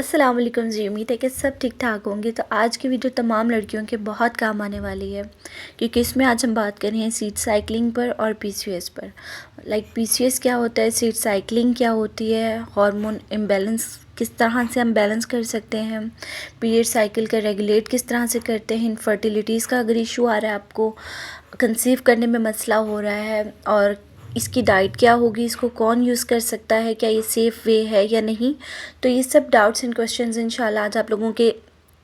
अस्सलाम वालेकुम जी। उम्मीद है कि सब ठीक ठाक होंगे। तो आज की वीडियो तमाम लड़कियों के बहुत काम आने वाली है, क्योंकि इसमें आज हम बात कर रहे हैं सीड साइकिलिंग पर और पीसीओएस पर। पीसीओएस क्या होता है, सीड साइकिलिंग क्या होती है, हार्मोन इम्बैलेंस किस तरह से हम बैलेंस कर सकते हैं, पीरियड साइकिल का रेगुलेट किस तरह से करते हैं, इनफर्टिलिटीज़ का अगर इशू आ रहा है, आपको कंसीव करने में मसला हो रहा है, और इसकी डाइट क्या होगी, इसको कौन यूज़ कर सकता है, क्या ये सेफ़ वे है या नहीं। तो ये सब डाउट्स एंड क्वेश्चंस इंशाल्लाह आज आप लोगों के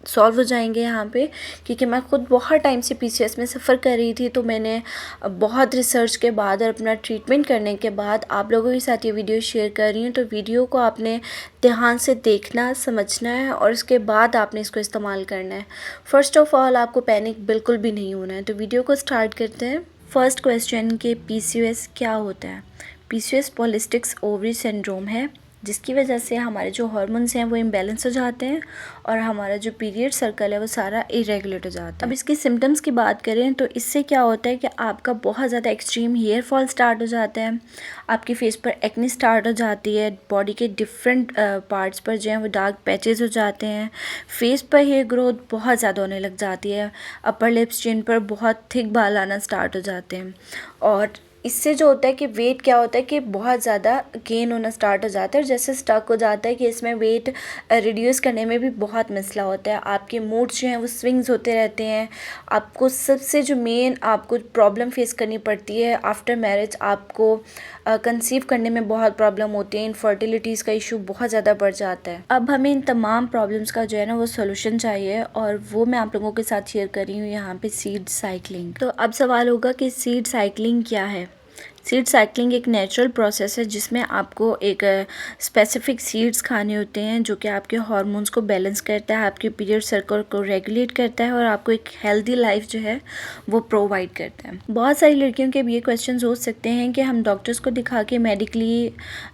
सॉल्व हो जाएंगे यहाँ पे, क्योंकि मैं खुद बहुत टाइम से पीसीओएस में सफ़र कर रही थी। तो मैंने बहुत रिसर्च के बाद और अपना ट्रीटमेंट करने के बाद आप लोगों के साथ ये वीडियो शेयर कर रही हूँ। तो वीडियो को आपने ध्यान से देखना, समझना है, और उसके बाद आपने इसको इस्तेमाल करना है। फ़र्स्ट ऑफ़ ऑल आपको पैनिक बिल्कुल भी नहीं होना है। तो वीडियो को स्टार्ट करते हैं। फर्स्ट क्वेश्चन के पीसीओएस क्या होता है। पीसीओएस पॉलिसिस्टिक ओवरी सिंड्रोम है, जिसकी वजह से हमारे जो हार्मोन्स हैं वो इम्बैलेंस हो जाते हैं और हमारा जो पीरियड सर्कल है वो सारा इरेगुलर हो जाता है। अब इसके सिम्टम्स की बात करें तो इससे क्या होता है कि आपका बहुत ज़्यादा एक्सट्रीम हेयर फॉल स्टार्ट हो जाता है, आपकी फेस पर एक्ने स्टार्ट हो जाती है, बॉडी के डिफरेंट पार्ट्स पर जो है वो डार्क पैचेस हो जाते हैं, फेस पर हेयर ग्रोथ बहुत ज़्यादा होने लग जाती है, अपर लिप्स चिन पर बहुत थिक बाल आना स्टार्ट हो जाते हैं। और इससे जो होता है कि वेट क्या होता है कि बहुत ज़्यादा गेन होना स्टार्ट हो जाता है, और जैसे स्टक हो जाता है कि इसमें वेट रिड्यूस करने में भी बहुत मसला होता है। आपके मूड्स जो हैं वो स्विंग्स होते रहते हैं। आपको सबसे जो मेन आपको प्रॉब्लम फेस करनी पड़ती है आफ्टर मैरिज, आपको कंसीव करने में बहुत प्रॉब्लम होती है, इनफर्टिलिटीज़ का इशू बहुत ज़्यादा बढ़ जाता है। अब हमें इन तमाम प्रॉब्लम्स का जो है ना वो सोल्यूशन चाहिए, और वो मैं आप लोगों के साथ शेयर कर रही हूँ यहाँ पे सीड साइकिलिंग। तो अब सवाल होगा कि सीड साइकिलिंग क्या है। सीड साइकिलिंग एक नेचुरल प्रोसेस है जिसमें आपको एक स्पेसिफिक सीड्स खाने होते हैं, जो कि आपके हार्मोन्स को बैलेंस करता है, आपके पीरियड सर्कल को रेगुलेट करता है, और आपको एक हेल्दी लाइफ जो है वो प्रोवाइड करता है। बहुत सारी लड़कियों के भी ये क्वेश्चन हो सकते हैं कि हम डॉक्टर्स को दिखा के मेडिकली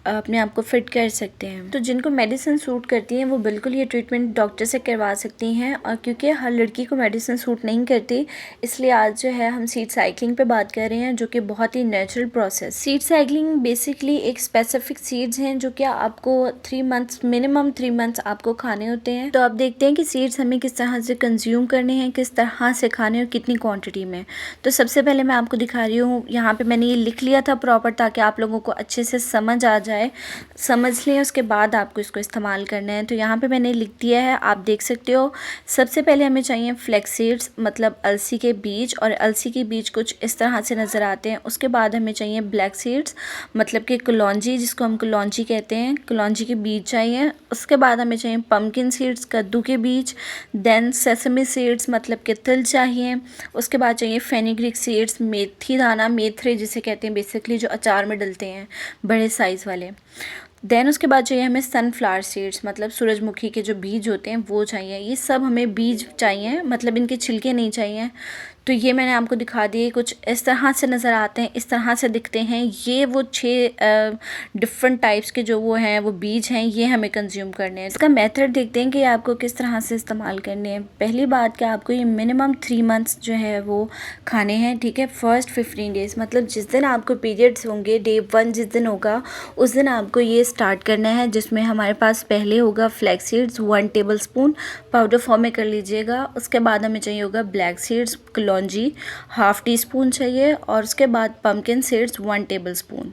अपने आप को फिट कर सकते हैं। तो जिनको मेडिसिन सूट करती हैं वो बिल्कुल ये ट्रीटमेंट डॉक्टर से करवा सकती हैं, और क्योंकि हर लड़की को मेडिसिन सूट नहीं करती, इसलिए आज जो है हम सीड साइकिलिंग पे बात कर रहे हैं, जो कि बहुत ही natural process. Seed cycling basically एक स्पेसिफिक सीड्स हैं जो कि आपको 3 मंथ्स, मिनिमम 3 मंथ्स आपको खाने होते हैं। तो अब देखते हैं कि सीड्स हमें किस तरह से कंज्यूम करने हैं, किस तरह से खाने और कितनी क्वांटिटी में। तो सबसे पहले मैं आपको दिखा रही हूँ, यहाँ पे मैंने ये लिख लिया था प्रॉपर, ताकि आप लोगों को अच्छे से समझ आ जाए। समझ लें, उसके बाद आपको इसको इस्तेमाल करना है। तो यहाँ पर मैंने लिख दिया है, आप देख सकते हो। सबसे पहले हमें चाहिए फ्लैक्स सीड्स, मतलब अलसी के बीज, और अलसी के बीज कुछ इस तरह से नज़र आते हैं। उसके बाद हमें चाहिए ब्लैक सीड्स, मतलब कि कलौंजी, जिसको हम कलौंजी कहते हैं, कलौंजी के बीज चाहिए। उसके बाद हमें चाहिए पम्पकिन सीड्स, कद्दू के बीज। देन सेसमी सीड्स, मतलब कि तिल चाहिए। उसके बाद चाहिए फेनिग्रीक सीड्स, मेथी दाना, मेथरे जिसे कहते हैं बेसिकली, जो अचार में डलते हैं बड़े साइज़ वाले। देन उसके बाद चाहिए हमें सनफ्लावर सीड्स, मतलब सूरजमुखी के जो बीज होते हैं वो चाहिए। ये सब हमें बीज चाहिए, मतलब इनके छिलके नहीं चाहिए। तो ये मैंने आपको दिखा दिए, कुछ इस तरह से नज़र आते हैं, इस तरह से दिखते हैं। ये वो 6 डिफरेंट टाइप्स के जो वो हैं वो बीज हैं, ये हमें कंज्यूम करने हैं। इसका मेथड देखते हैं कि आपको किस तरह से इस्तेमाल करने हैं। पहली बात कि आपको ये मिनिमम 3 मंथ्स जो है वो खाने हैं, ठीक है। फर्स्ट 15 डेज़, मतलब जिस दिन आपको पीरियड्स होंगे, डे 1 जिस दिन होगा उस दिन आपको ये स्टार्ट करना है, जिसमें हमारे पास पहले होगा flax seeds 1 table spoon, powder form में कर लीजिएगा। उसके बाद हमें चाहिए होगा ब्लैक सीड्स, कलौंजी 1/2 टीस्पून चाहिए, और उसके बाद पम्पकिन सीड्स 1 टेबल स्पून।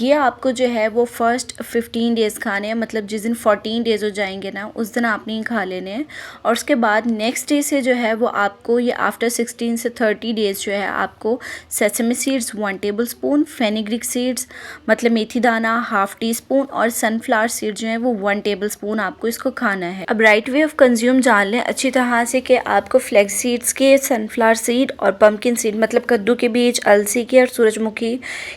ये आपको जो है वो फर्स्ट 15 डेज़ खाने हैं, मतलब जिस दिन 14 डेज़ हो जाएंगे ना उस दिन आपने ही खा लेने हैं। और उसके बाद नेक्स्ट डे से जो है वो आपको ये आफ्टर 16 से 30 डेज़ जो है आपको sesame seeds 1 tablespoon, fenugreek seeds मतलब मेथी दाना 1/2 टीस्पून, और सनफ्लावर सीड जो है वो 1 टेबल स्पून आपको इसको खाना है। अब राइट वे ऑफ कंज्यूम जान लें अच्छी तरह से कि आपको फ्लैक्स सीड्स के, सनफ्लावर सीड और पम्पकिन सीड मतलब कद्दू के बीज, अलसी के और सूरजमुखी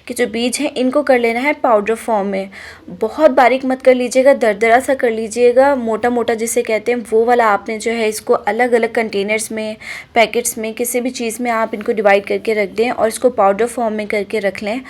के जो बीज हैं इनको कर लेना है पाउडर फॉर्म में। बहुत बारीक मत कर लीजिएगा, दरदरा सा कर लीजिएगा, मोटा मोटा जिसे कहते हैं वो वाला। आपने जो है इसको अलग अलग कंटेनर्स में, पैकेट्स में, किसी भी चीज़ में आप इनको डिवाइड करके रख दें और इसको पाउडर फॉर्म में करके रख लें।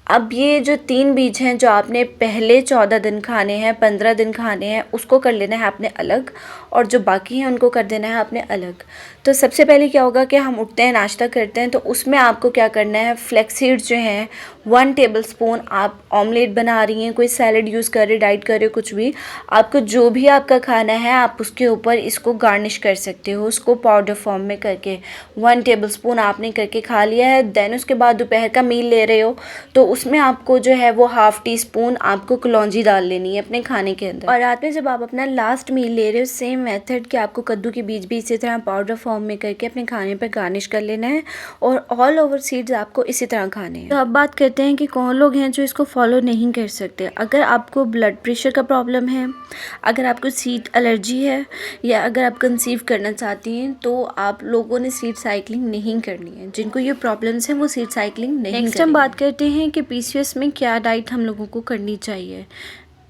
अब ये जो 3 बीज हैं जो आपने पहले 14 दिन खाने हैं, 15 दिन खाने हैं, उसको कर लेना है आपने अलग, और जो बाकी हैं उनको कर देना है आपने अलग। तो सबसे पहले क्या होगा कि हम उठते हैं, नाश्ता करते हैं, तो उसमें आपको क्या करना है, फ्लैक्स सीड्स जो हैं 1 टेबलस्पून, आप ऑमलेट बना रही हैं, कोई सैलड यूज़ कर रहे, डाइट कर रहे हो, कुछ भी, आपको जो भी आपका खाना है आप उसके ऊपर इसको गार्निश कर सकते हो, उसको पाउडर फॉर्म में करके 1 टेबलस्पून आपने करके खा लिया है। देन उसके बाद दोपहर का मील ले रहे हो तो उसमें आपको जो है वो ½ टीस्पून आपको कलौंजी डाल लेनी है अपने खाने के अंदर। और रात में जब आप अपना लास्ट मील ले रहे हो, सेम मेथड कि आपको कद्दू के बीज भी इसी तरह पाउडर फॉर्म में करके अपने खाने पर गार्निश कर लेना है, और ऑल ओवर सीड्स आपको इसी तरह खाने हैं। तो अब बात करते हैं कि कौन लोग हैं जो इसको फॉलो नहीं कर सकते। अगर आपको ब्लड प्रेशर का प्रॉब्लम है, अगर आपको सीड एलर्जी है, या अगर आप कंसीव करना चाहती हैं, तो आप लोगों ने सीड साइकिलिंग नहीं करनी है। जिनको ये प्रॉब्लम्स हैं वो सीड साइकिलिंग नहीं। नेक्स्ट हम बात करते हैं कि पीसीओएस में क्या डाइट हम लोगों को करनी चाहिए।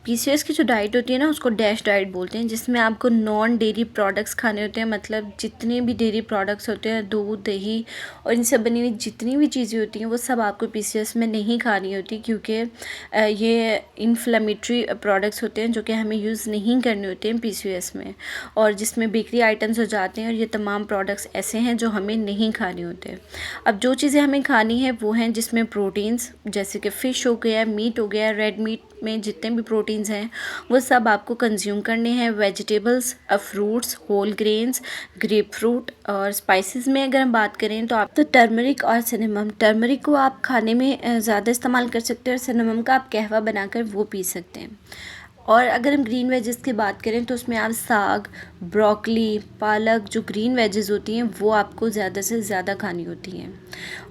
पीसीओएस की जो डाइट होती है ना, उसको डैश डाइट बोलते हैं, जिसमें आपको नॉन डेयरी प्रोडक्ट्स खाने होते हैं। मतलब जितने भी डेयरी प्रोडक्ट्स होते हैं, दूध, दही और इनसे बनी हुई जितनी भी चीज़ें होती हैं, वो सब आपको पीसीओएस में नहीं खानी होती, क्योंकि ये इन्फ्लेमेटरी प्रोडक्ट्स होते हैं जो कि हमें यूज़ नहीं करने होते हैं पीसीओएस में, और जिसमें बेकरी आइटम्स हो जाते हैं, और ये तमाम प्रोडक्ट्स ऐसे हैं जो हमें नहीं खाने होते। अब जो चीज़ें हमें खानी है वो हैं जिसमें प्रोटीन्स, जैसे कि फ़िश हो गया, मीट हो गया, रेड मीट में जितने भी प्रोटीन्स हैं वो सब आपको कंज्यूम करने हैं। Vegetables, fruits, whole grains, grape fruit, और स्पाइसेस में अगर हम बात करें तो आप तो टर्मरिक और सिनेमम, टर्मरिक को आप खाने में ज़्यादा इस्तेमाल कर सकते हैं, और सिनेमम का आप कहवा बनाकर वो पी सकते हैं। और अगर हम ग्रीन वेजेस की बात करें तो उसमें आप साग, ब्रोकली, पालक, जो ग्रीन वेजेस होती हैं वो आपको ज़्यादा से ज़्यादा खानी होती हैं।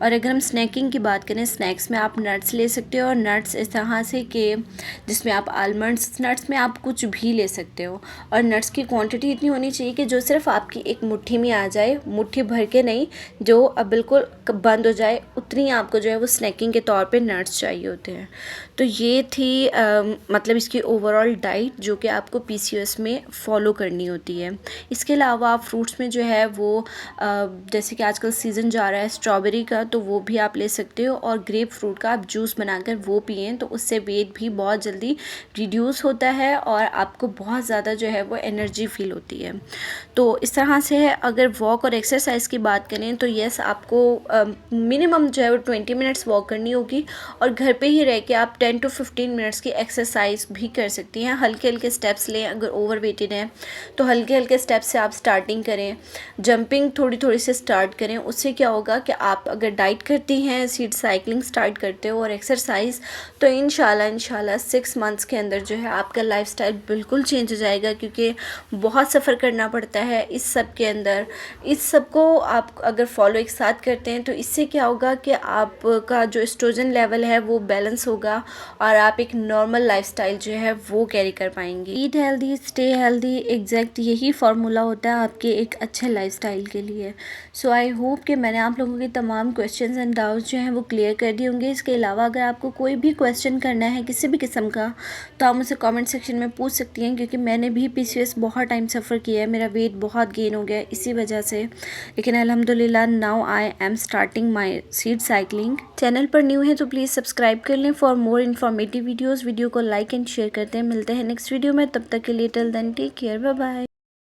और अगर हम स्नैकिंग की बात करें, स्नैक्स में आप नट्स ले सकते हो, और नट्स इस तरह से कि जिसमें आप आलमंड्स, नट्स में आप कुछ भी ले सकते हो, और नट्स की क्वांटिटी इतनी होनी चाहिए कि जो सिर्फ आपकी एक मुट्ठी में आ जाए, मुट्ठी भर के नहीं, जो बिल्कुल बंद हो जाए, उतनी आपको जो है वो स्नैकिंग के तौर पे नट्स चाहिए होते हैं। तो ये थी मतलब इसकी ओवरऑल डाइट जो कि आपको पीसीओएस में फ़ॉलो करनी होती है। इसके अलावा आप फ्रूट्स में जो है वो जैसे कि आजकल सीज़न जा रहा है स्ट्रॉबेरी का, तो वो भी आप ले सकते हो, और ग्रेप फ्रूट का आप जूस बनाकर वो पिएं, तो उससे वेट भी बहुत जल्दी रिड्यूस होता है, और आपको बहुत ज़्यादा जो है वो एनर्जी फील होती है। तो इस तरह से है। अगर वॉक और एक्सरसाइज की बात करें तो यस, आपको मिनिमम जो है वो 20 मिनट्स वॉक करनी होगी, और घर पे ही रह के आप 10 to 15 मिनट्स की एक्सरसाइज भी कर सकती हैं। हल्के हल्के स्टेप्स लें, अगर ओवर वेटेड हैं तो हल्के हल्के स्टेप्स से आप स्टार्टिंग करें, जंपिंग थोड़ी थोड़ी से स्टार्ट करें। उससे क्या होगा कि आप अगर डाइट करती हैं, सीड साइकिलिंग स्टार्ट करते हो और एक्सरसाइज, तो इंशाल्लाह 6 मंथ्स के अंदर जो है आपका लाइफस्टाइल बिल्कुल चेंज हो जाएगा, क्योंकि बहुत सफ़र करना पड़ता है इस सब के अंदर। इस सब को आप अगर फॉलो एक साथ करते हैं तो इससे क्या होगा कि आपका जो एस्ट्रोजन लेवल है वो बैलेंस होगा, और आप एक नॉर्मल लाइफस्टाइल जो है वो कैरी कर पाएंगे। Eat healthy, stay healthy, exact यही फार्मूला होता है आपके एक अच्छे लाइफस्टाइल के लिए। सो आई होप कि मैंने आप लोगों के तमाम क्वेश्चंस एंड डाउट्स जो हैं वो क्लियर कर दिए होंगे। इसके अलावा अगर आपको कोई भी क्वेश्चन करना है किसी भी किस्म का, तो आप मुझसे कमेंट सेक्शन में पूछ सकती हैं, क्योंकि मैंने भी पीसीओएस बहुत टाइम सफ़र किया है, मेरा वेट बहुत गेन हो गया है इसी वजह से। लेकिन अल्हम्दुलिल्लाह now I am starting my seed cycling. Channel पर न्यू है तो प्लीज़ सब्सक्राइब कर लें for more informative videos. Video को लाइक एंड शेयर करते हैं। मिलते हैं नेक्स्ट वीडियो में, तब तक के लिए till then take care, bye bye.